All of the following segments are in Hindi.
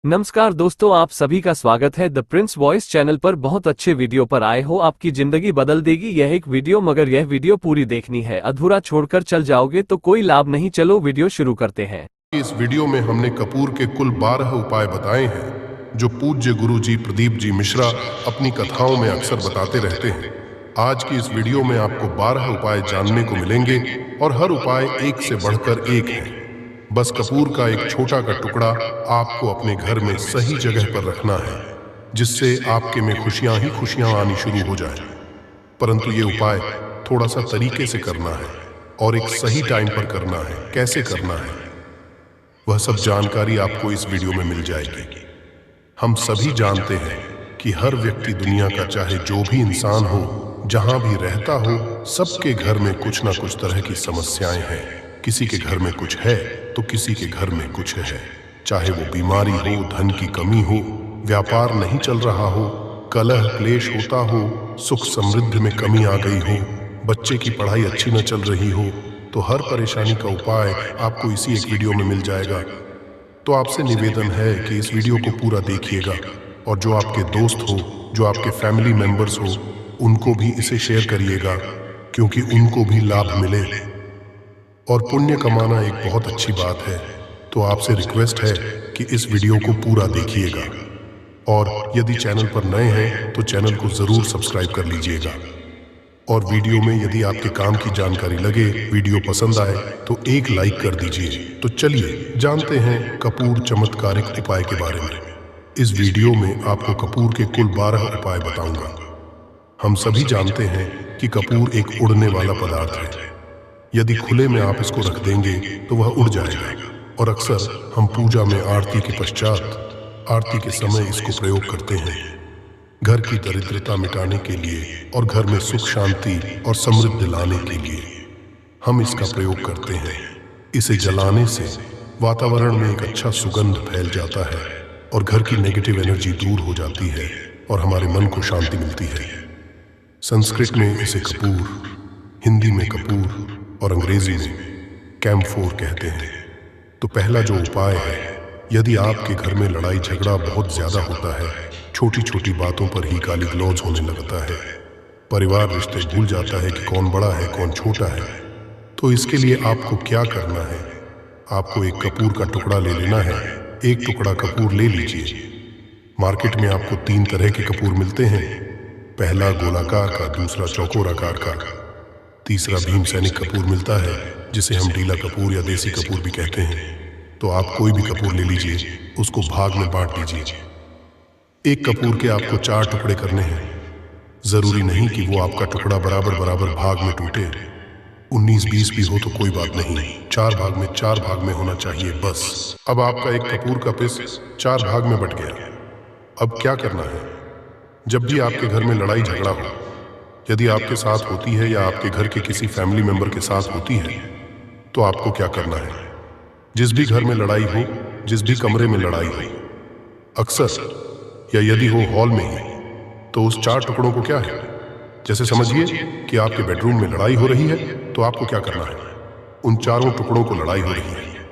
नमस्कार दोस्तों, आप सभी का स्वागत है द प्रिंस वॉइस चैनल पर। बहुत अच्छे वीडियो पर आए हो, आपकी जिंदगी बदल देगी यह एक वीडियो, मगर यह वीडियो पूरी देखनी है, अधूरा छोड़कर चल जाओगे तो कोई लाभ नहीं। चलो वीडियो शुरू करते हैं। इस वीडियो में हमने कपूर के कुल 12 उपाय बताए हैं जो पूज्य गुरु जी प्रदीप जी मिश्रा अपनी कथाओं में अक्सर बताते रहते हैं। आज की इस वीडियो में आपको 12 उपाय जानने को मिलेंगे और हर उपाय एक से बढ़कर एक है। बस कपूर का एक छोटा का टुकड़ा आपको अपने घर में सही जगह पर रखना है, जिससे आपके में खुशियां ही खुशियां आनी शुरू हो जाए। परंतु ये उपाय थोड़ा सा तरीके से करना है और एक सही टाइम पर करना है। कैसे करना है वह सब जानकारी आपको इस वीडियो में मिल जाएगी। हम सभी जानते हैं कि हर व्यक्ति दुनिया का चाहे जो भी इंसान हो, जहां भी रहता हो, सबके घर में कुछ ना कुछ तरह की समस्याएं हैं। किसी के घर में कुछ है तो किसी के घर में कुछ है। चाहे वो बीमारी हो, धन की कमी हो, व्यापार नहीं चल रहा हो, कलह क्लेश होता हो, सुख समृद्धि में कमी आ गई हो, बच्चे की पढ़ाई अच्छी न चल रही हो, तो हर परेशानी का उपाय आपको इसी एक वीडियो में मिल जाएगा। तो आपसे निवेदन है कि इस वीडियो को पूरा देखिएगा और जो आपके दोस्त हो, जो आपके फैमिली मेंबर्स हो, उनको भी इसे शेयर करिएगा, क्योंकि उनको भी लाभ मिले। और पुण्य कमाना एक बहुत अच्छी बात है, तो आपसे रिक्वेस्ट है कि इस वीडियो को पूरा देखिएगा। और यदि चैनल पर नए हैं तो चैनल को जरूर सब्सक्राइब कर लीजिएगा। और वीडियो में यदि आपके काम की जानकारी लगे, वीडियो पसंद आए तो एक लाइक कर दीजिए। तो चलिए जानते हैं कपूर चमत्कारिक उपाय के बारे में। इस वीडियो में आपको कपूर के कुल 12 उपाय बताऊंगा। हम सभी जानते हैं कि कपूर एक उड़ने वाला पदार्थ है। यदि खुले में आप इसको रख देंगे तो वह उड़ जाएगा, और अक्सर हम पूजा में आरती के पश्चात, आरती के समय इसको प्रयोग करते हैं, घर की दरिद्रता मिटाने के लिए और घर में सुख शांति और समृद्धि लाने के लिए हम इसका प्रयोग करते हैं। इसे जलाने से वातावरण में एक अच्छा सुगंध फैल जाता है और घर की नेगेटिव एनर्जी दूर हो जाती है और हमारे मन को शांति मिलती है। संस्कृत में इसे कपूर, हिंदी में कपूर और अंग्रेजी में कैम्फोर कहते हैं। तो पहला जो उपाय है, यदि आपके घर में लड़ाई झगड़ा बहुत ज्यादा होता है, छोटी छोटी बातों पर ही गाली गलौज होने लगता है, परिवार रिश्ते भूल जाता है कि कौन बड़ा है कौन छोटा है, तो इसके लिए आपको क्या करना है, आपको एक कपूर का टुकड़ा ले लेना है। एक टुकड़ा कपूर ले लीजिए। मार्केट में आपको 3 तरह के कपूर मिलते हैं, पहला गोलाकार का, दूसरा चौकोर आकार का, तीसरा भीम सैनिक कपूर मिलता है, जिसे हम डीला कपूर या देसी कपूर भी कहते हैं। तो आप कोई भी कपूर ले लीजिए, उसको भाग में बांट दीजिए। एक कपूर के आपको 4 टुकड़े करने हैं। जरूरी नहीं कि वो आपका टुकड़ा बराबर बराबर भाग में टूटे, 19-20 भी हो तो कोई बात नहीं, 4 भाग में होना चाहिए बस। अब आपका एक कपूर का पीस 4 भाग में बट गया। अब क्या करना है, जब भी आपके घर में लड़ाई झगड़ा हो, यदि आपके साथ होती है या आपके घर के किसी फैमिली मेंबर के साथ होती है, तो आपको क्या करना है, जिस भी घर में लड़ाई हो, जिस भी कमरे में लड़ाई हो, अक्सर या यदि हो हॉल में ही, तो उस 4 टुकड़ों को क्या है, जैसे समझिए कि आपके बेडरूम में लड़ाई हो रही है, तो आपको क्या करना है, उन 4 टुकड़ों को लड़ाई हो रही है,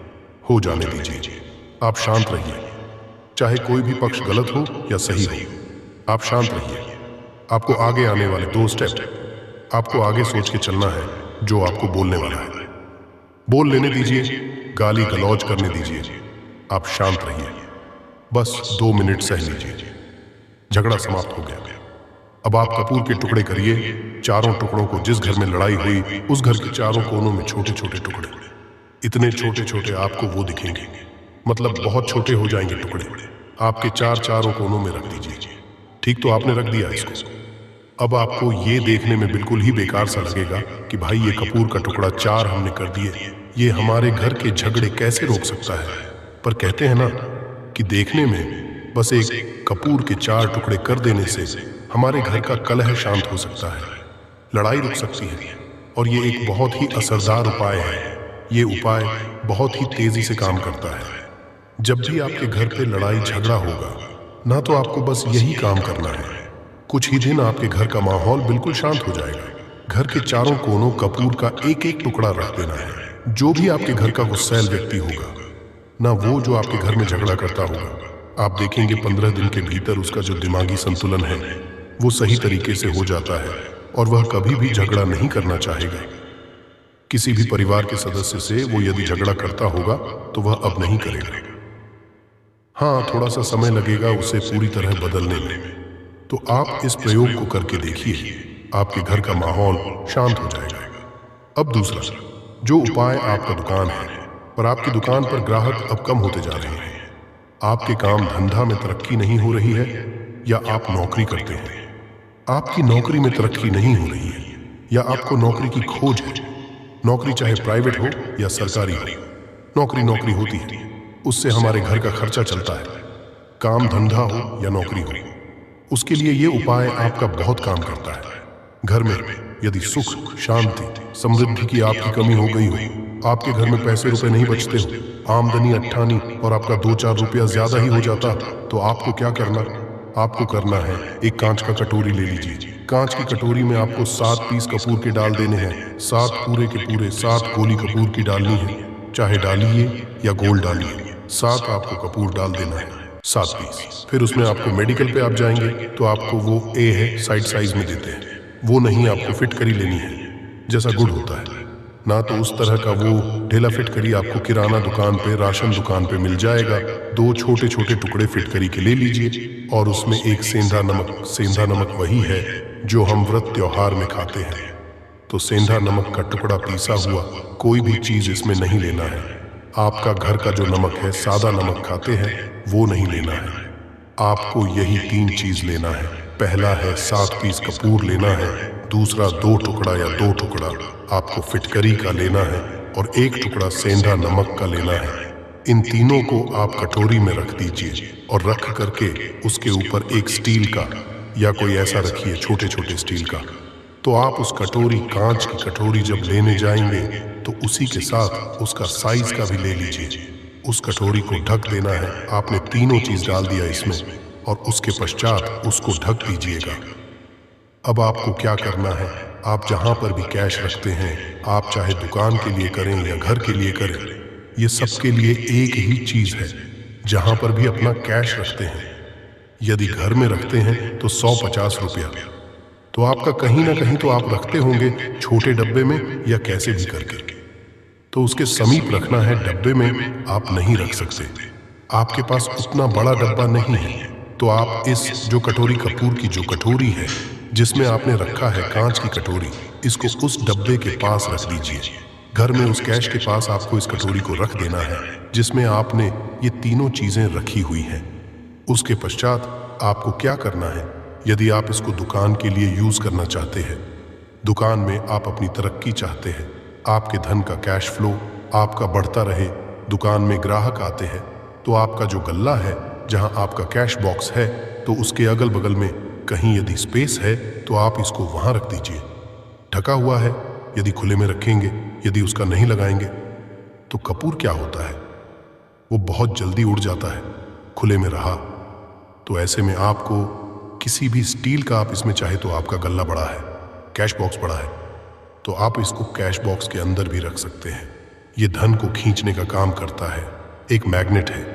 हो जाने दीजिए। आप शांत रहिए, चाहे कोई भी पक्ष गलत हो या सही हो, आप शांत रहिए। आपको आगे आने वाले 2 स्टेप आपको आगे सोच के चलना है, जो आपको बोलने वाला है। बोल लेने दीजिए, गाली गलौज करने दीजिए, आप शांत रहिए, बस 2 मिनट सह लीजिए। झगड़ा समाप्त हो गया। अब आप कपूर के टुकड़े करिए, 4 टुकड़ों को, जिस घर में लड़ाई हुई उस घर के 4 कोनों में छोटे छोटे टुकड़े, इतने छोटे छोटे आपको वो दिखेंगे, मतलब बहुत छोटे हो जाएंगे टुकड़े, आपके 4 कोनों में रख दीजिए। ठीक, तो आपने रख दिया इसको। अब आपको ये देखने में बिल्कुल ही बेकार सा लगेगा कि भाई ये कपूर का टुकड़ा 4 हमने कर दिए, ये हमारे घर के झगड़े कैसे रोक सकता है। पर कहते हैं ना कि देखने में बस एक कपूर के 4 टुकड़े कर देने से हमारे घर का कलह शांत हो सकता है, लड़ाई रुक सकती है। और ये एक बहुत ही असरदार उपाय है। ये उपाय बहुत ही तेजी से काम करता है। जब भी आपके घर पे लड़ाई झगड़ा होगा ना, तो आपको बस यही काम करना है, कुछ ही दिन आपके घर का माहौल बिल्कुल शांत हो जाएगा। घर के 4 कोनों कपूर का एक टुकड़ा रख देना है। जो भी आपके घर का गुस्सैल व्यक्ति होगा ना, वो जो आपके घर में झगड़ा करता होगा, आप देखेंगे 15 दिन के भीतर उसका जो दिमागी संतुलन है वो सही तरीके से हो जाता है और वह कभी भी झगड़ा नहीं करना चाहेगा। किसी भी परिवार के सदस्य से वो यदि झगड़ा करता होगा तो वह अब नहीं करेगा। हाँ, थोड़ा सा समय लगेगा उसे पूरी तरह बदलने में। तो आप इस प्रयोग को करके देखिए, आपके घर का माहौल शांत हो जाएगा। अब दूसरा, जो उपाय आपका दुकान है पर आपकी दुकान पर ग्राहक अब कम होते जा रहे हैं, आपके काम धंधा में तरक्की नहीं हो रही है या आप नौकरी करते हैं, आपकी नौकरी में तरक्की नहीं हो रही है या आपको नौकरी की खोज है, नौकरी चाहे प्राइवेट हो या सरकारी हो, नौकरी नौकरी होती है, उससे हमारे घर का खर्चा चलता है, काम धंधा हो या नौकरी हो, उसके लिए ये उपाय आपका बहुत काम करता है। घर में यदि सुख, शांति, समृद्धि की आपकी कमी हो गई हो, आपके घर में पैसे रुपए नहीं बचते हो, आमदनी अट्ठानी और आपका 2-4 रुपया ज्यादा ही हो जाता, तो आपको क्या करना? आपको करना है एक कांच का कटोरी ले लीजिए। कांच की कटोरी में आपको 7 पीस कपूर के डाल देने हैं। 7 पूरे के पूरे 7 गोली कपूर की डालनी है, चाहे डालिए या गोल डालिए, 7 आपको कपूर डाल देना है, 7 पीस। फिर उसमें आपको मेडिकल पे आप जाएंगे तो आपको वो ए है साइड साइज में देते हैं, वो नहीं, आपको फिट करी लेनी है जैसा गुड़ होता है ना। तो उस तरह का वो ढेला फिट करी आपको किराना दुकान पे, राशन दुकान पे मिल जाएगा। 2 छोटे छोटे टुकड़े फिट करी के ले लीजिए और उसमें एक सेंधा नमक, सेंधा नमक वही है जो हम व्रत त्योहार में खाते हैं, तो सेंधा नमक का टुकड़ा पीसा हुआ, कोई भी चीज इसमें नहीं लेना है। आपका घर का जो नमक है, सादा नमक खाते हैं, वो नहीं लेना है। आपको यही 3 चीज लेना है। पहला है 7 पीस कपूर लेना है, दूसरा 2 टुकड़ा या 2 टुकड़ा आपको फिटकरी का लेना है और 1 टुकड़ा सेंधा नमक का लेना है। इन तीनों को आप कटोरी में रख दीजिए और रख करके उसके ऊपर एक स्टील का या कोई ऐसा रखिए छोटे छोटे स्टील का। तो आप उस कटोरी, कांच की कटोरी जब लेने जाएंगे तो उसी के साथ उसका साइज का भी ले लीजिए। उस कटोरी को ढक देना है। आपने तीनों चीज डाल दिया इसमें और उसके पश्चात उसको ढक दीजिएगा। अब आपको क्या करना है, आप जहां पर भी कैश रखते हैं, आप चाहे दुकान के लिए करें या घर के लिए करें, ये सबके लिए एक ही चीज है। जहां पर भी अपना कैश रखते हैं, यदि घर में रखते हैं तो 150 रुपया, तो आपका कहीं ना कहीं तो आप रखते होंगे छोटे डब्बे में या कैसे भी करके, तो उसके समीप रखना है। डब्बे में आप नहीं रख सकते, आपके पास उतना बड़ा डब्बा नहीं है, तो आप इस जो कटोरी कपूर की जो कटोरी है जिसमें आपने रखा है कांच की कटोरी, इसको उस डब्बे के पास रख दीजिए। घर में उस कैश के पास आपको इस कटोरी को रख देना है जिसमें आपने ये तीनों चीजें रखी हुई हैं। उसके पश्चात आपको क्या करना है, यदि आप इसको दुकान के लिए यूज करना चाहते हैं, दुकान में आप अपनी तरक्की चाहते हैं, आपके धन का कैश फ्लो आपका बढ़ता रहे, दुकान में ग्राहक आते हैं, तो आपका जो गल्ला है जहां आपका कैश बॉक्स है, तो उसके अगल बगल में कहीं यदि स्पेस है तो आप इसको वहां रख दीजिए। ढका हुआ है, यदि खुले में रखेंगे, यदि उसका नहीं लगाएंगे तो कपूर क्या होता है, वो बहुत जल्दी उड़ जाता है। खुले में रहा तो ऐसे में आपको किसी भी स्टील का, आप इसमें चाहे तो आपका गल्ला बड़ा है, कैश बॉक्स बड़ा है, तो आप इसको कैश बॉक्स के अंदर भी रख सकते हैं। ये धन को खींचने का काम करता है, एक मैग्नेट है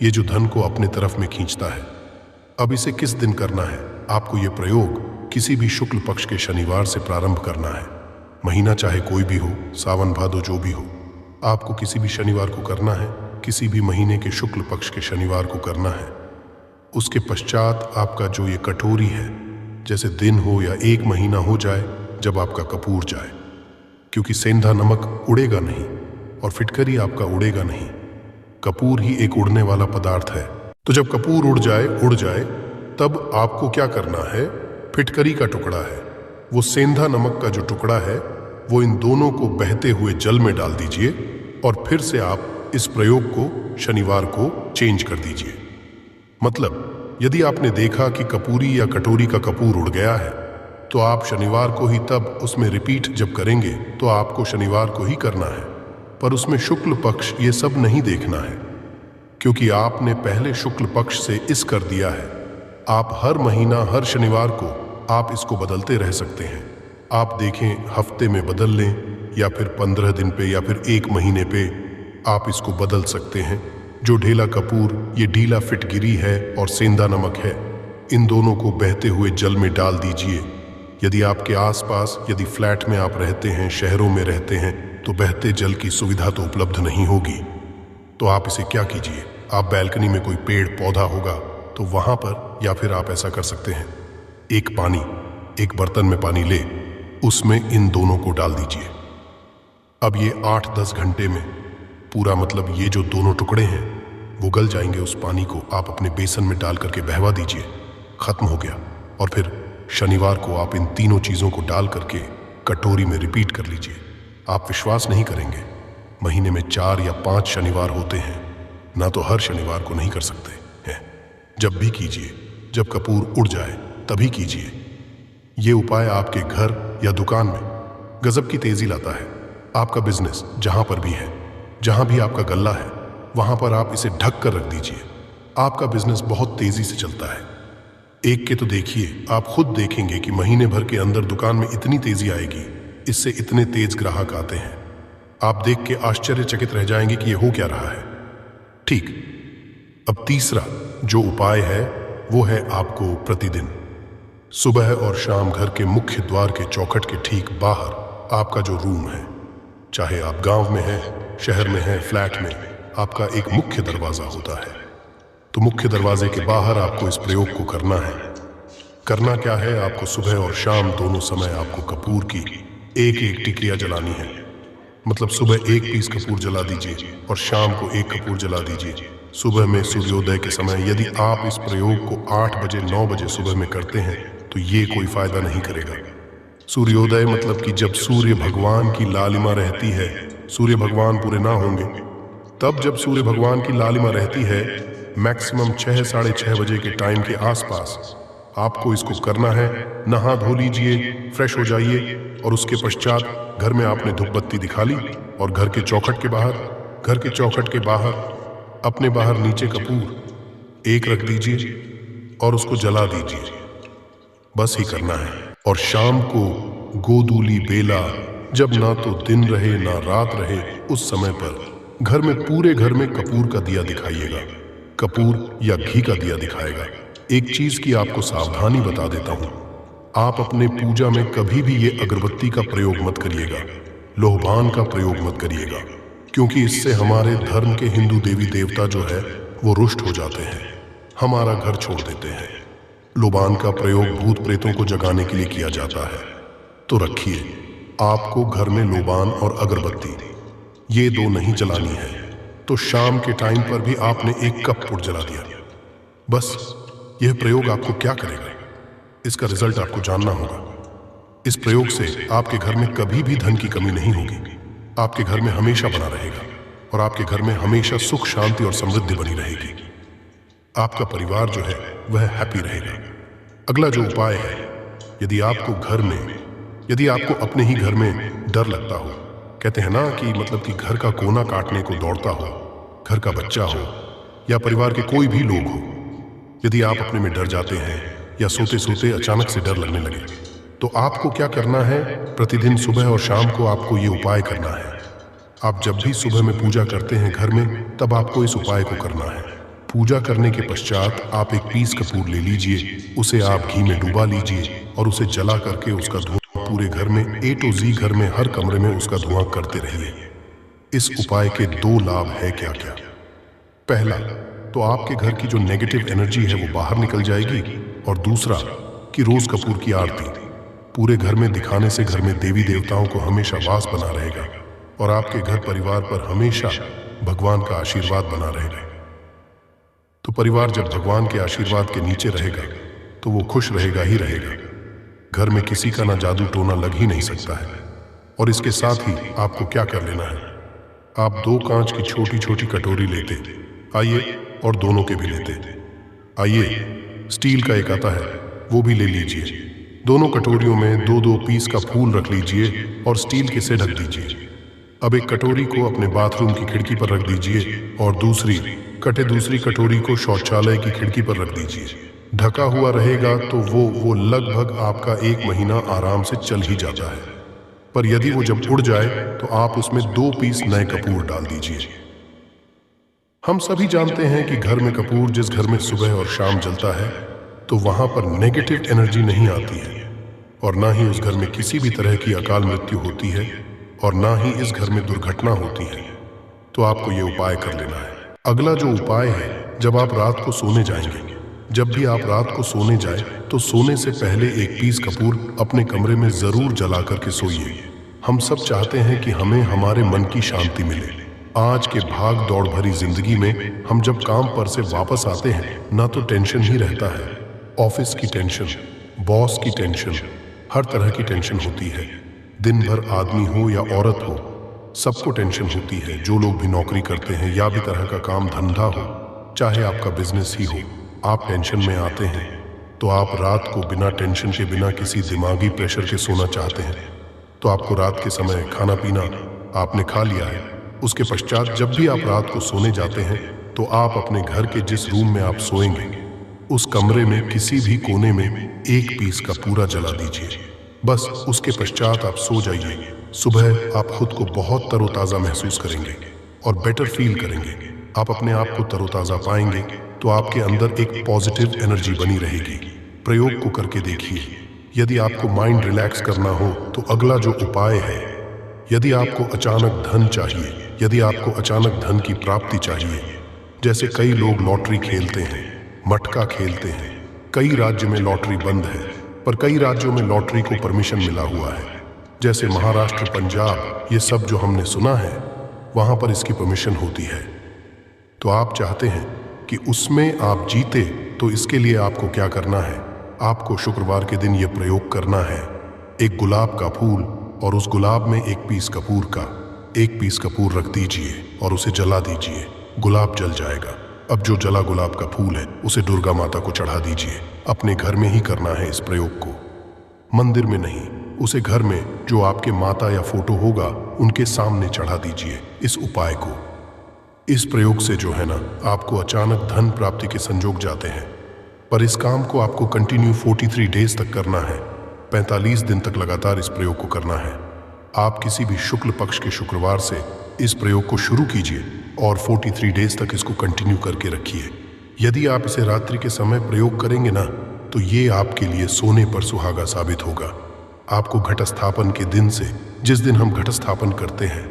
ये जो धन को अपने तरफ में खींचता है। अब इसे किस दिन करना है, आपको ये प्रयोग किसी भी शुक्ल पक्ष के शनिवार से प्रारंभ करना है। महीना चाहे कोई भी हो, सावन भादो जो भी हो, आपको किसी भी शनिवार को करना है, किसी भी महीने के शुक्ल पक्ष के शनिवार को करना है। उसके पश्चात आपका जो ये कटोरी है, जैसे दिन हो या 1 महीना हो जाए जब आपका कपूर जाए, क्योंकि सेंधा नमक उड़ेगा नहीं और फिटकरी आपका उड़ेगा नहीं, कपूर ही एक उड़ने वाला पदार्थ है। तो जब कपूर उड़ जाए तब आपको क्या करना है, फिटकरी का टुकड़ा है, वो सेंधा नमक का जो टुकड़ा है, वो इन दोनों को बहते हुए जल में डाल दीजिए और फिर से आप इस प्रयोग को शनिवार को चेंज कर दीजिए। मतलब यदि आपने देखा कि कपूरी या कटोरी का कपूर उड़ गया है, तो आप शनिवार को ही तब उसमें रिपीट जब करेंगे तो आपको शनिवार को ही करना है, पर उसमें शुक्ल पक्ष ये सब नहीं देखना है, क्योंकि आपने पहले शुक्ल पक्ष से इस कर दिया है। आप हर महीना हर शनिवार को आप इसको बदलते रह सकते हैं। आप देखें, हफ्ते में बदल लें या फिर 15 दिन पे या फिर 1 महीने पे आप इसको बदल सकते हैं। जो ढेला कपूर, ये ढीला फिटगिरी है और सेंधा नमक है। इन दोनों को बहते हुए जल में डाल दीजिए। यदि आपके आसपास, यदि फ्लैट में आप रहते हैं, शहरों में रहते हैं, तो बहते जल की सुविधा तो उपलब्ध नहीं होगी। तो आप इसे क्या कीजिए, आप बैल्कनी में कोई पेड़ पौधा होगा तो वहां पर, या फिर आप ऐसा कर सकते हैं, एक बर्तन में पानी ले, उसमें इन दोनों को डाल दीजिए। अब ये 8-10 घंटे में पूरा, मतलब ये जो दोनों टुकड़े हैं वो गल जाएंगे। उस पानी को आप अपने बेसन में डाल करके बहवा दीजिए। खत्म हो गया। और फिर शनिवार को आप इन तीनों चीजों को डाल करके कटोरी में रिपीट कर लीजिए। आप विश्वास नहीं करेंगे, महीने में 4 या 5 शनिवार होते हैं, ना तो हर शनिवार को नहीं कर सकते हैं। जब भी कीजिए, जब कपूर उड़ जाए तभी कीजिए। ये उपाय आपके घर या दुकान में गजब की तेजी लाता है। आपका बिजनेस जहां पर भी है, जहां भी आपका गल्ला है, वहां पर आप इसे ढक कर रख दीजिए। आपका बिजनेस बहुत तेजी से चलता है। एक के तो देखिए, आप खुद देखेंगे कि महीने भर के अंदर दुकान में इतनी तेजी आएगी, इससे इतने तेज ग्राहक आते हैं। आप देख के आश्चर्यचकित रह जाएंगे कि ये हो क्या रहा है। ठीक। अब तीसरा जो उपाय है वो है आपको प्रतिदिन सुबह और शाम घर के मुख्य द्वार के चौखट के ठीक बाहर आपका जो रूम है, चाहे आप गांव में हैं, शहर में हैं, फ्लैट में, आपका एक मुख्य दरवाजा होता है। तो मुख्य दरवाजे के बाहर आपको इस प्रयोग को करना है। करना क्या है, आपको सुबह और शाम दोनों समय आपको कपूर की एक टिकिया जलानी है। मतलब सुबह 1 पीस कपूर जला दीजिए और शाम को 1 कपूर जला दीजिए। सुबह में सूर्योदय के समय यदि आप इस प्रयोग को 8 बजे 9 बजे सुबह में करते हैं तो ये कोई फायदा नहीं करेगा। सूर्योदय मतलब कि जब सूर्य भगवान की लालिमा रहती है, सूर्य भगवान पूरे ना होंगे, तब जब सूर्य भगवान की लालिमा रहती है, मैक्सिमम 6 साढ़े 6 बजे के टाइम के आसपास आपको इसको करना है। नहा धो लीजिए, फ्रेश हो जाइए और उसके पश्चात घर में आपने धूप बत्ती दिखा ली और घर के चौखट के बाहर अपने बाहर नीचे कपूर 1 रख दीजिए और उसको जला दीजिए। बस ही करना है। और शाम को गोधूली बेला, जब ना तो दिन रहे ना रात रहे, उस समय पर घर में, पूरे घर में कपूर का दिया दिखाइएगा। कपूर या घी का दिया दिखाएगा। एक चीज की आपको सावधानी बता देता हूं, आप अपने पूजा में कभी भी ये अगरबत्ती का प्रयोग मत करिएगा, लोहबान का प्रयोग मत करिएगा, क्योंकि इससे हमारे धर्म के हिंदू देवी देवता जो है वो रुष्ट हो जाते हैं, हमारा घर छोड़ देते हैं। लोबान का प्रयोग भूत प्रेतों को जगाने के लिए किया जाता है। तो रखिए, आपको घर में लोबान और अगरबत्ती ये 2 नहीं जलानी है। तो शाम के टाइम पर भी आपने 1 कपूर जला दिया। बस यह प्रयोग आपको क्या करेगा, इसका रिजल्ट आपको जानना होगा। इस प्रयोग से आपके घर में कभी भी धन की कमी नहीं होगी। आपके घर में हमेशा बना रहेगा और आपके घर में हमेशा सुख, शांति और समृद्धि बनी रहेगी। आपका परिवार जो है वह हैप्पी रहेगा। अगला जो उपाय है, यदि आपको अपने ही घर में डर लगता हो, कहते हैं ना कि मतलब कि घर का कोना काटने को दौड़ता हो, घर का बच्चा हो या परिवार के कोई भी लोग हो, यदि आप अपने में डर जाते हैं या सोते सोते अचानक से डर लगने लगे, तो आपको क्या करना है, प्रतिदिन सुबह और शाम को आपको ये उपाय करना है। आप जब भी सुबह में पूजा करते हैं घर में, तब आपको इस उपाय को करना है। पूजा करने के पश्चात आप 1 पीस कपूर ले लीजिए, उसे आप घी में डुबा लीजिए और उसे जला करके उसका धुआं पूरे घर में A to Z, घर में हर कमरे में उसका धुआं करते रहिए। इस उपाय के 2 लाभ है क्या क्या। पहला तो आपके घर की जो नेगेटिव एनर्जी है वो बाहर निकल जाएगी, और दूसरा कि रोज कपूर की आरती पूरे घर में दिखाने से घर में देवी देवताओं को हमेशा वास बना रहेगा और आपके घर परिवार पर हमेशा भगवान का आशीर्वाद बना रहेगा। तो परिवार जब भगवान के आशीर्वाद के नीचे रहेगा तो वो खुश रहेगा ही रहेगा। घर में किसी का ना जादू टोना लग ही नहीं सकता है। और इसके साथ ही आपको क्या कर लेना है, आप 2 कांच की छोटी छोटी कटोरी लेते आइए और दोनों के भी लेते आइए। स्टील का एक आता है वो भी ले लीजिए। दोनों कटोरियों में 2-2 पीस का फूल रख लीजिए और स्टील के से ढक दीजिए। अब एक कटोरी को अपने बाथरूम की खिड़की पर रख दीजिए और दूसरी कटोरी को शौचालय की खिड़की पर रख दीजिए। ढका हुआ रहेगा तो वो लगभग आपका 1 महीना आराम से चल ही जाता है। पर यदि वो जब उड़ जाए तो आप उसमें 2 पीस नए कपूर डाल दीजिए। हम सभी जानते हैं कि घर में कपूर जिस घर में सुबह और शाम जलता है तो वहां पर नेगेटिव एनर्जी नहीं आती है और ना ही उस घर में किसी भी तरह की अकाल मृत्यु होती है और ना ही इस घर में दुर्घटना होती है। तो आपको ये उपाय कर लेना है। अगला जो उपाय है, जब आप रात को सोने जाएंगे, जब भी आप रात को सोने जाए तो सोने से पहले एक पीस कपूर अपने कमरे में जरूर जला करके सोइए। हम सब चाहते हैं कि हमें हमारे मन की शांति मिले। आज के भाग दौड़ भरी जिंदगी में हम जब काम पर से वापस आते हैं ना तो टेंशन ही रहता है, ऑफिस की टेंशन, बॉस की टेंशन, हर तरह की टेंशन होती है। दिन भर आदमी हो या औरत हो, सबको टेंशन होती है। जो लोग भी नौकरी करते हैं या भी तरह का काम धंधा हो, चाहे आपका बिजनेस ही हो, आप टेंशन में आते हैं तो आप रात को बिना टेंशन के, बिना किसी दिमागी प्रेशर के सोना चाहते हैं। तो आपको रात के समय खाना पीना आपने खा लिया है, उसके पश्चात जब भी आप रात को सोने जाते हैं तो आप अपने घर के जिस रूम में आप सोएंगे उस कमरे में किसी भी कोने में एक पीस का पूरा जला दीजिए। बस उसके पश्चात आप सो जाइए। सुबह आप खुद को बहुत तरोताज़ा महसूस करेंगे और बेटर फील करेंगे। आप अपने आप को तरोताज़ा पाएंगे तो आपके अंदर एक पॉजिटिव एनर्जी बनी रहेगी। प्रयोग को करके देखिए। यदि आपको माइंड रिलैक्स करना हो तो अगला जो उपाय है, यदि आपको अचानक धन चाहिए, यदि आपको अचानक धन की प्राप्ति चाहिए, जैसे कई लोग लॉटरी खेलते हैं, मटका खेलते हैं। कई राज्य में लॉटरी बंद है पर कई राज्यों में लॉटरी को परमिशन मिला हुआ है, जैसे महाराष्ट्र, पंजाब, ये सब जो हमने सुना है वहां पर इसकी परमिशन होती है। तो आप चाहते हैं कि उसमें आप जीते, तो इसके लिए आपको क्या करना है, आपको शुक्रवार के दिन ये प्रयोग करना है। एक गुलाब का फूल और उस गुलाब में एक पीस कपूर का, एक पीस कपूर रख दीजिए और उसे जला दीजिए। गुलाब जल जाएगा। अब जो जला गुलाब का फूल है उसे दुर्गा माता को चढ़ा दीजिए। अपने घर में ही करना है इस प्रयोग को, मंदिर में नहीं। उसे घर में जो आपके माता या फोटो होगा उनके सामने चढ़ा दीजिए इस उपाय को। इस प्रयोग से जो है ना, आपको अचानक धन प्राप्ति के संजोग जाते हैं। पर इस काम को आपको कंटिन्यू 43 डेज तक करना है। 45 दिन तक लगातार इस प्रयोग को करना है। आप किसी भी शुक्ल पक्ष के शुक्रवार से इस प्रयोग को शुरू कीजिए और 43 डेज तक इसको कंटिन्यू करके रखिए। यदि आप इसे रात्रि के समय प्रयोग करेंगे ना तो ये आपके लिए सोने पर सुहागा साबित होगा। आपको घट स्थापन के दिन से, जिस दिन हम घट स्थापन करते हैं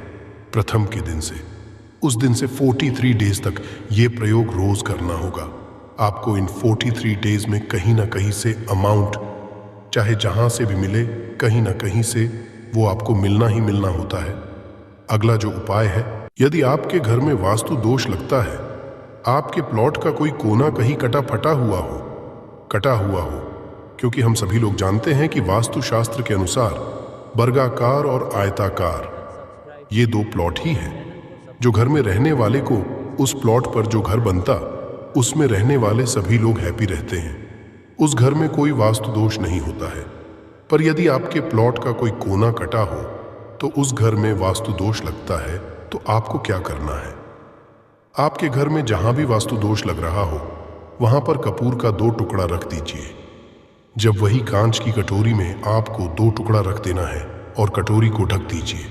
प्रथम के दिन से, उस दिन से 43 डेज तक ये प्रयोग रोज करना होगा। आपको इन 43 डेज में कहीं ना कहीं से अमाउंट, चाहे जहां से भी मिले, कहीं ना कहीं से वो आपको मिलना ही मिलना होता है। अगला जो उपाय है, यदि आपके घर में वास्तु दोष लगता है, आपके प्लॉट का कोई कोना कहीं कटा हुआ हो, क्योंकि हम सभी लोग जानते हैं कि वास्तु शास्त्र के अनुसार वर्गाकार और आयताकार ये दो प्लॉट ही हैं। जो घर में रहने वाले को, उस प्लॉट पर जो घर बनता उसमें रहने वाले सभी लोग हैप्पी रहते हैं। उस घर में कोई वास्तु दोष नहीं होता है। पर यदि आपके प्लॉट का कोई कोना कटा हो तो उस घर में वास्तु दोष लगता है। तो आपको क्या करना है, आपके घर में जहां भी वास्तु दोष लग रहा हो वहां पर कपूर का 2 टुकड़ा रख दीजिए। जब वही कांच की कटोरी में आपको 2 टुकड़ा रख देना है और कटोरी को ढक दीजिए।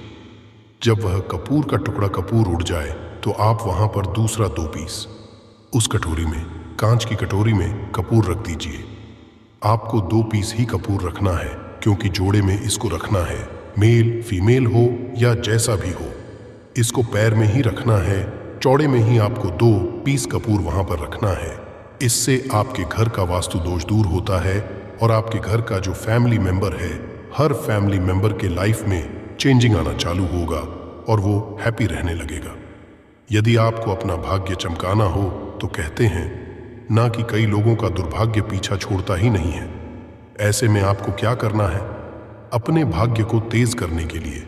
जब वह कपूर का टुकड़ा कपूर उड़ जाए तो आप वहां पर दूसरा 2 पीस उस कटोरी में, कांच की कटोरी में कपूर रख दीजिए। आपको 2 पीस ही कपूर रखना है, क्योंकि जोड़े में इसको रखना है। मेल फीमेल हो या जैसा भी हो, इसको पैर में ही रखना है। चौड़े में ही आपको 2 पीस कपूर वहां पर रखना है। इससे आपके घर का वास्तु दोष दूर होता है और आपके घर का जो फैमिली मेंबर है, हर फैमिली मेंबर के लाइफ में चेंजिंग आना चालू होगा और वो हैप्पी रहने लगेगा। यदि आपको अपना भाग्य चमकाना हो तो कहते हैं ना कि कई लोगों का दुर्भाग्य पीछा छोड़ता ही नहीं है। ऐसे में आपको क्या करना है, अपने भाग्य को तेज करने के लिए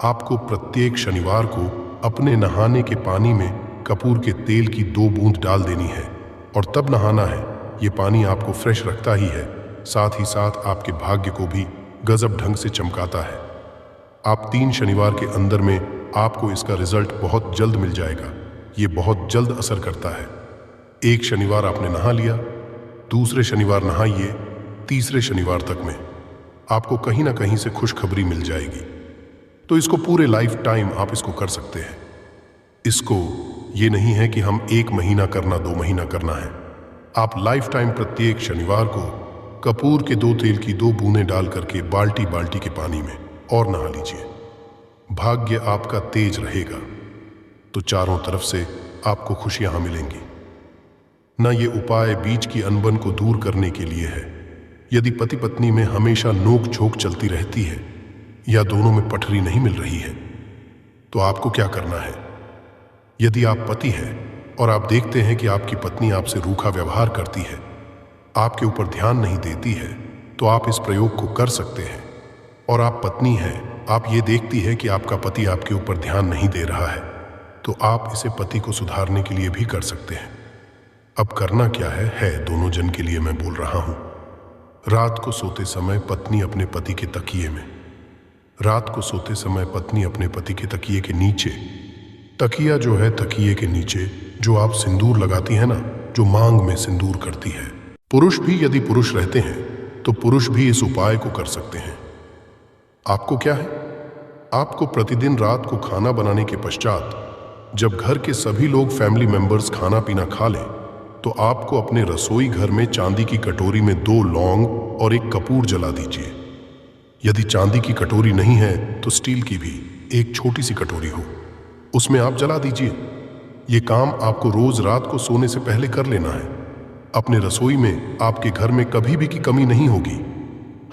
आपको प्रत्येक शनिवार को अपने नहाने के पानी में कपूर के तेल की 2 बूंद डाल देनी है और तब नहाना है। ये पानी आपको फ्रेश रखता ही है, साथ ही साथ आपके भाग्य को भी गजब ढंग से चमकाता है। आप 3 शनिवार के अंदर में आपको इसका रिजल्ट बहुत जल्द मिल जाएगा। ये बहुत जल्द असर करता है। एक शनिवार आपने नहा लिया, दूसरे शनिवार नहाइए, तीसरे शनिवार तक में आपको कहीं ना कहीं से खुशखबरी मिल जाएगी। तो इसको पूरे लाइफ टाइम आप इसको कर सकते हैं। इसको ये नहीं है कि हम 1 महीना करना 2 महीना करना है। आप लाइफ टाइम प्रत्येक शनिवार को कपूर के 2 तेल की 2 बूंदें डाल करके बाल्टी बाल्टी के पानी में और नहा लीजिए। भाग्य आपका तेज रहेगा तो चारों तरफ से आपको खुशियां मिलेंगी। न ये उपाय बीच की अनबन को दूर करने के लिए है। यदि पति पत्नी में हमेशा नोक झोंक चलती रहती है या दोनों में पटरी नहीं मिल रही है तो आपको क्या करना है। यदि आप पति हैं और आप देखते हैं कि आपकी पत्नी आपसे रूखा व्यवहार करती है, आपके ऊपर ध्यान नहीं देती है, तो आप इस प्रयोग को कर सकते हैं। और आप पत्नी हैं, आप ये देखती है कि आपका पति आपके ऊपर ध्यान नहीं दे रहा है, तो आप इसे पति को सुधारने के लिए भी कर सकते हैं। अब करना क्या है दोनों जन के लिए मैं बोल रहा हूं। रात को सोते समय पत्नी अपने पति के तकिए में, रात को सोते समय पत्नी अपने पति के तकिए के नीचे, तकिया जो है तकिए के नीचे जो आप सिंदूर लगाती है ना, जो मांग में सिंदूर करती है। पुरुष भी यदि पुरुष रहते हैं तो पुरुष भी इस उपाय को कर सकते हैं। आपको क्या है, आपको प्रतिदिन रात को खाना बनाने के पश्चात जब घर के सभी लोग फैमिली मेंबर्स खाना पीना खा लें तो आपको अपने रसोई घर में चांदी की कटोरी में 2 लौंग और 1 कपूर जला दीजिए। यदि चांदी की कटोरी नहीं है तो स्टील की भी एक छोटी सी कटोरी हो, उसमें आप जला दीजिए। ये काम आपको रोज रात को सोने से पहले कर लेना है। अपने रसोई में आपके घर में कभी भी की कमी नहीं होगी।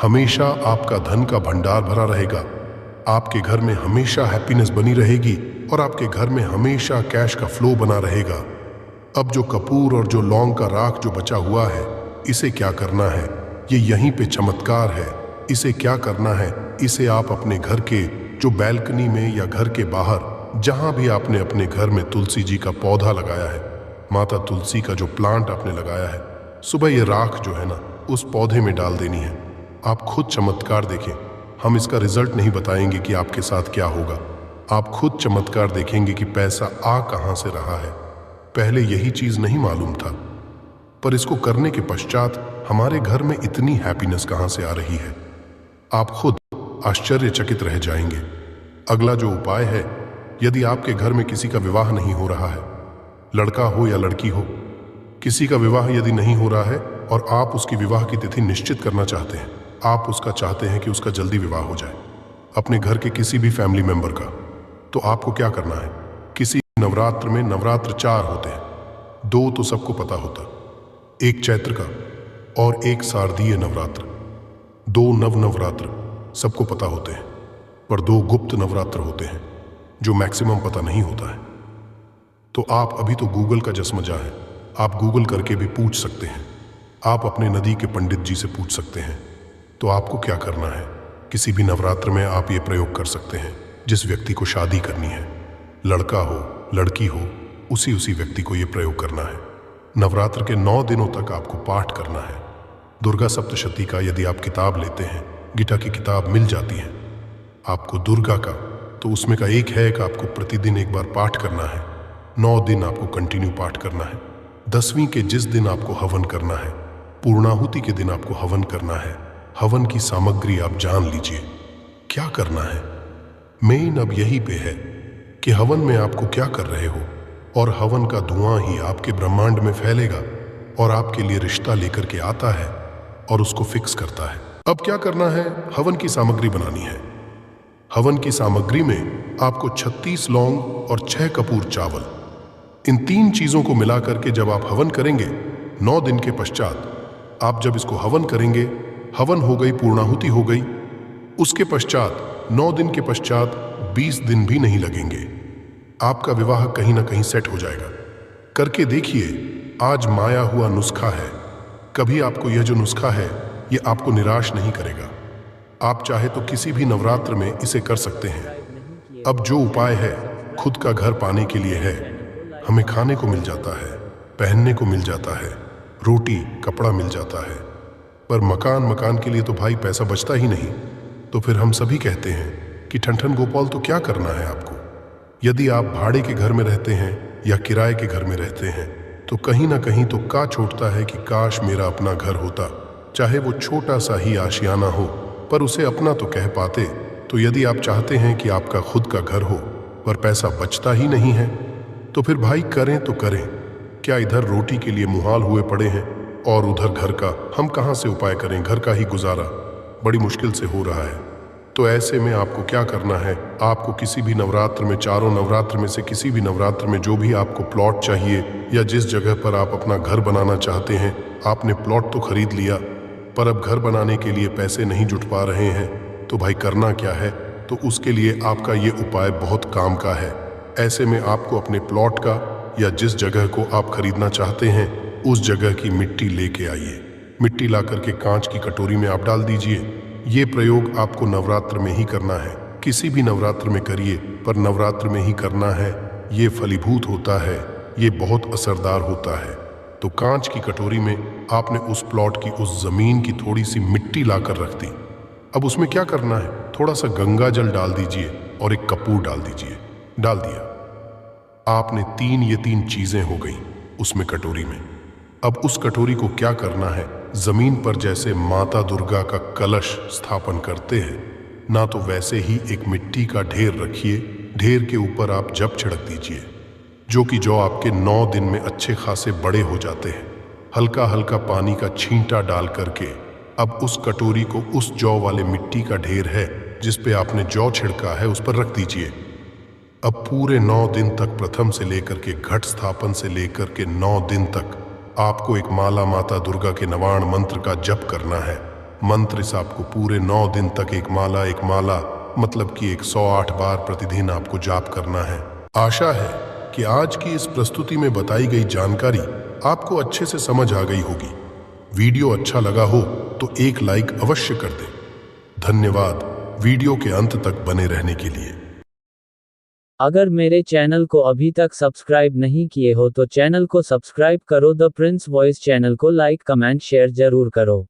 हमेशा आपका धन का भंडार भरा रहेगा। आपके घर में हमेशा हैप्पीनेस बनी रहेगी और आपके घर में हमेशा कैश का फ्लो बना रहेगा। अब जो कपूर और जो लौंग का राख जो बचा हुआ है, इसे क्या करना है, ये यहीं पे चमत्कार है। इसे क्या करना है, इसे आप अपने घर के जो बैल्कनी में या घर के बाहर जहां भी आपने अपने घर में तुलसी जी का पौधा लगाया है, माता तुलसी का जो प्लांट आपने लगाया है, सुबह ये राख जो है ना उस पौधे में डाल देनी है। आप खुद चमत्कार देखें। हम इसका रिजल्ट नहीं बताएंगे कि आपके साथ क्या होगा, आप खुद चमत्कार देखेंगे कि पैसा आ कहां से रहा है। पहले यही चीज नहीं मालूम था, पर इसको करने के पश्चात हमारे घर में इतनी हैप्पीनेस कहां से आ रही है, आप खुद आश्चर्यचकित रह जाएंगे। अगला जो उपाय है, यदि आपके घर में किसी का विवाह नहीं हो रहा है, लड़का हो या लड़की हो, किसी का विवाह यदि नहीं हो रहा है और आप उसकी विवाह की तिथि निश्चित करना चाहते हैं, आप उसका चाहते हैं कि उसका जल्दी विवाह हो जाए अपने घर के किसी भी फैमिली मेंबर का, तो आपको क्या करना है। किसी नवरात्र में नवरात्र 4 होते हैं, 2 तो सबको पता होता, 1 चैत्र का और 1 शारदीय नवरात्र। 2 नवरात्र सबको पता होते हैं, पर 2 गुप्त नवरात्र होते हैं जो मैक्सिमम पता नहीं होता है। तो आप अभी तो गूगल का जसमजा है, आप गूगल करके भी पूछ सकते हैं। आप अपने नदी के पंडित जी से पूछ सकते हैं। तो आपको क्या करना है, किसी भी नवरात्र में आप ये प्रयोग कर सकते हैं। जिस व्यक्ति को शादी करनी है, लड़का हो लड़की हो, उसी व्यक्ति को ये प्रयोग करना है। नवरात्र के 9 दिनों तक आपको पाठ करना है। दुर्गा सप्तशती का यदि आप किताब लेते हैं, गीता की किताब मिल जाती है आपको दुर्गा का, तो उसमें का एक है कि आपको प्रतिदिन 1 बार पाठ करना है। 9 दिन आपको कंटिन्यू पाठ करना है। 10वीं के जिस दिन आपको हवन करना है, पूर्णाहुति के दिन आपको हवन करना है। हवन की सामग्री आप जान लीजिए क्या करना है। मेन अब यही पे है कि हवन में आपको क्या कर रहे हो, और हवन का धुआं ही आपके ब्रह्मांड में फैलेगा और आपके लिए रिश्ता लेकर के आता है और उसको फिक्स करता है। अब क्या करना है, हवन की सामग्री बनानी है। हवन की सामग्री में आपको 36 लौंग और 6 कपूर चावल, इन 3 चीजों को मिला करके जब आप हवन करेंगे 9 दिन के पश्चात, आप जब इसको हवन करेंगे, हवन हो गई, पूर्णाहुति हो गई, उसके पश्चात 9 दिन के पश्चात 20 दिन भी नहीं लगेंगे, आपका विवाह कहीं ना कहीं सेट हो जाएगा। करके देखिए, आज माया हुआ नुस्खा है। कभी आपको यह जो नुस्खा है ये आपको निराश नहीं करेगा। आप चाहे तो किसी भी नवरात्र में इसे कर सकते हैं। अब जो उपाय है खुद का घर पाने के लिए है। हमें खाने को मिल जाता है, पहनने को मिल जाता है, रोटी कपड़ा मिल जाता है, पर मकान के लिए तो भाई पैसा बचता ही नहीं। तो फिर हम सभी कहते हैं कि ठन गोपाल तो क्या करना है आपको। यदि आप भाड़े के घर में रहते हैं या किराए के घर में रहते हैं तो कहीं ना कहीं तो का छूटता है कि काश मेरा अपना घर होता, चाहे वो छोटा सा ही आशियाना हो, पर उसे अपना तो कह पाते। तो यदि आप चाहते हैं कि आपका खुद का घर हो पर पैसा बचता ही नहीं है, तो फिर भाई करें तो करें क्या? इधर रोटी के लिए मुहाल हुए पड़े हैं और उधर घर का। हम कहाँ से उपाय करें? घर का ही गुजारा बड़ी मुश्किल से हो रहा है। तो ऐसे में आपको क्या करना है? आपको किसी भी नवरात्र में, चारों नवरात्र में से किसी भी नवरात्र में जो भी आपको प्लॉट चाहिए या जिस जगह पर आप अपना घर बनाना चाहते हैं, आपने प्लॉट तो खरीद लिया पर अब घर बनाने के लिए पैसे नहीं जुट पा रहे हैं, तो भाई करना क्या है? तो उसके लिए आपका ये उपाय बहुत काम का है। ऐसे में आपको अपने प्लॉट का या जिस जगह को आप खरीदना चाहते हैं उस जगह की मिट्टी लेके आइए। मिट्टी ला करके कांच की कटोरी में आप डाल दीजिए। ये प्रयोग आपको नवरात्र में ही करना है। किसी भी नवरात्र में करिए पर नवरात्र में ही करना है। ये फलीभूत होता है, ये बहुत असरदार होता है। तो कांच की कटोरी में आपने उस प्लॉट की, उस जमीन की थोड़ी सी मिट्टी लाकर रख दी। अब उसमें क्या करना है? थोड़ा सा गंगा जल डाल दीजिए और एक कपूर डाल दीजिए। डाल दिया आपने, ये तीन चीजें हो गई उसमें कटोरी में। अब उस कटोरी को क्या करना है? जमीन पर जैसे माता दुर्गा का कलश स्थापन करते हैं ना, तो वैसे ही एक मिट्टी का ढेर रखिए। ढेर के ऊपर आप जप छिड़क दीजिए, जो कि जौ आपके 9 दिन में अच्छे खासे बड़े हो जाते हैं। हल्का हल्का पानी का छींटा डाल करके अब उस कटोरी को उस जौ वाले मिट्टी का ढेर है जिस पे आपने जौ छिड़का है उस पर रख दीजिए। अब पूरे 9 दिन तक, प्रथम से लेकर के घट स्थापन से लेकर के 9 दिन तक आपको एक माला माता दुर्गा के नवाण मंत्र का जप करना है। मंत्र से आपको पूरे 9 दिन तक एक माला मतलब कि 108 बार प्रतिदिन आपको जाप करना है। आशा है कि आज की इस प्रस्तुति में बताई गई जानकारी आपको अच्छे से समझ आ गई होगी। वीडियो अच्छा लगा हो तो एक लाइक अवश्य कर दें। धन्यवाद वीडियो के अंत तक बने रहने के लिए। अगर मेरे चैनल को अभी तक सब्सक्राइब नहीं किए हो तो चैनल को सब्सक्राइब करो। द प्रिंस वॉइस चैनल को लाइक, कमेंट, शेयर जरूर करो।